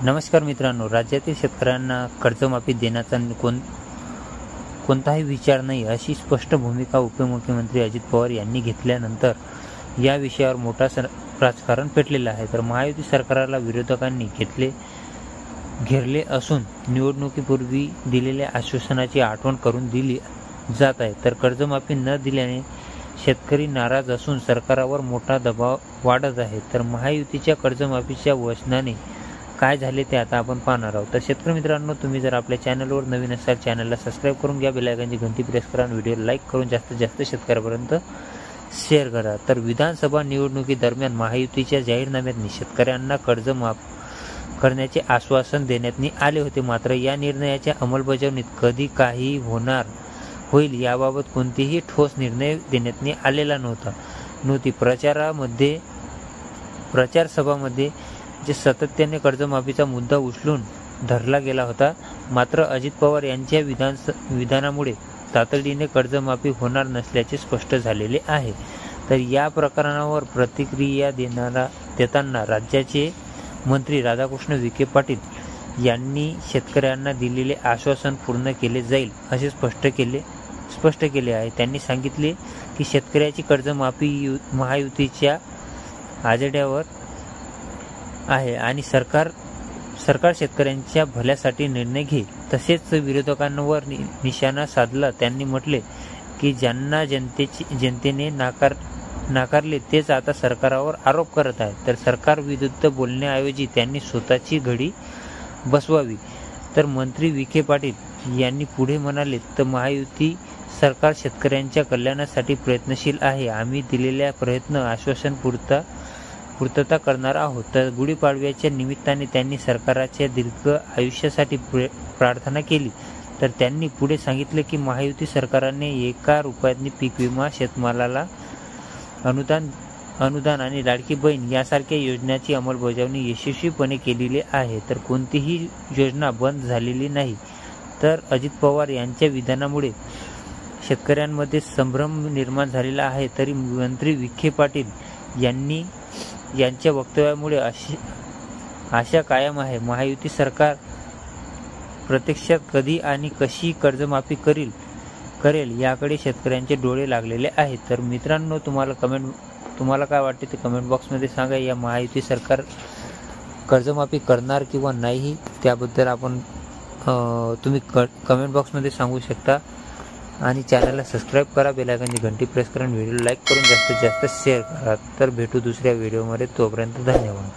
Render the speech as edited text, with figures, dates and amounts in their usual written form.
नमस्कार मित्रांनो, राज्यातील शेतकऱ्यांना कर्जमाफी देण्याचा कोणताही विचार नाही अशी स्पष्ट भूमिका उपमुख्यमंत्री अजित पवार यांनी घेतल्यानंतर या विषयावर मोठा राजकारण पेटलेलं आहे। तर महायुती सरकारला विरोधकांनी घेरले असून निवडणुकीपूर्वी दिलेल्या आश्वासनाची आठवण करून दिली जात आहे। तर कर्जमाफी न दिल्याने शेतकरी नाराज असून सरकारवर मोठा दबाव वाढत आहे। तर महायुतीच्या कर्जमाफीच्या वचनाने काय झाले ते आता आपण पाहणार आहोत। तर शेतकरी मित्रांनो, तुम्ही जर आपल्या चॅनलवर नवीन असाल चॅनलला सबस्क्राइब करून घ्या, बेल आयकॉनची घंटी प्रेस करा आणि व्हिडिओ लाईक करून जास्तीत जास्त शेतकऱ्यापर्यंत शेअर करा। तर विधानसभा निवडणुकीदरम्यान महायुतीच्या जाहीरनाम्यात शेतकऱ्यांना कर्ज माफ करण्याचे आश्वासन देण्यात आले होते, मात्र या निर्णयाच्या अंमलबजावणीत कधी काही होईल याबाबत कोणतेही ठोस निर्णय देण्यात आलेला नव्हती। प्रचार सभामध्ये जे सातत्याने कर्जमाफीचा मुद्दा उचलून धरला गेला होता, मात्र अजित पवार यांच्या विधानामुळे तातडीने कर्जमाफी होणार नसल्याचे स्पष्ट झालेले आहे। तर या प्रकरणावर प्रतिक्रिया देताना राज्याचे मंत्री राधाकृष्ण विखे पाटील यांनी शेतकऱ्यांना दिलेले आश्वासन पूर्ण केले जाईल असे स्पष्ट केले आहे। त्यांनी सांगितले की शेतकऱ्याची कर्जमाफी महायुतीच्या आजेड्यावर आहे आणि सरकार शेतकऱ्यांच्या भल्यासाठी निर्णय घेईल। तसेच विरोधकांवर निशाणा साधला त्यांनी म्हटले की ज्यांना जनतेने नाकारले तेच आता सरकारवर आरोप करत आहेत। तर सरकार विरुद्ध बोलण्याऐवजी त्यांनी स्वतःची घडी बसवावी। तर मंत्री विखे पाटील यांनी पुढे म्हणाले, तर महायुती सरकार शेतकऱ्यांच्या कल्याणासाठी प्रयत्नशील आहे। आम्ही दिलेल्या आश्वासन पूर्तता करणार आहोत। तर गुढीपाडव्याच्या निमित्ताने त्यांनी सरकारच्या दीर्घ आयुष्यासाठी प्रार्थना केली। तर त्यांनी पुढे सांगितले की महायुती सरकारने 1 रुपयानी पीक विमा, शेतमालाला अनुदान आणि लाडकी बहीण यासारख्या योजनांची अंमलबजावणी यशस्वीपणे केलेली आहे। तर कोणतीही योजना बंद झालेली नाही। तर अजित पवार यांच्या विधानामुळे शेतकऱ्यांमध्ये संभ्रम निर्माण झालेला आहे। तरी मंत्री विखे पाटील यांच्या वक्तव्यामुळे आशा कायम आहे। महायुती सरकार प्रत्यक्षात कधी आणि कशी कर्जमाफी करेल याकडे शेतकऱ्यांचे डोळे लागलेले आहेत। तर मित्रांनो, तुम्हाला काय वाटते ते कमेंट बॉक्समध्ये सांगा। या महायुती सरकार कर्जमाफी करणार किंवा नाही त्याबद्दल तुम्ही कमेंट बॉक्समध्ये सांगू शकता आणि चॅनलला सबस्क्राइब करा, बेल आयकॉनची घंटी प्रेस करा आणि व्हिडिओ लाईक करून जास्तीत जास्त शेअर करा। तर भेटू दुसऱ्या व्हिडिओमध्ये, तोपर्यंत धन्यवाद।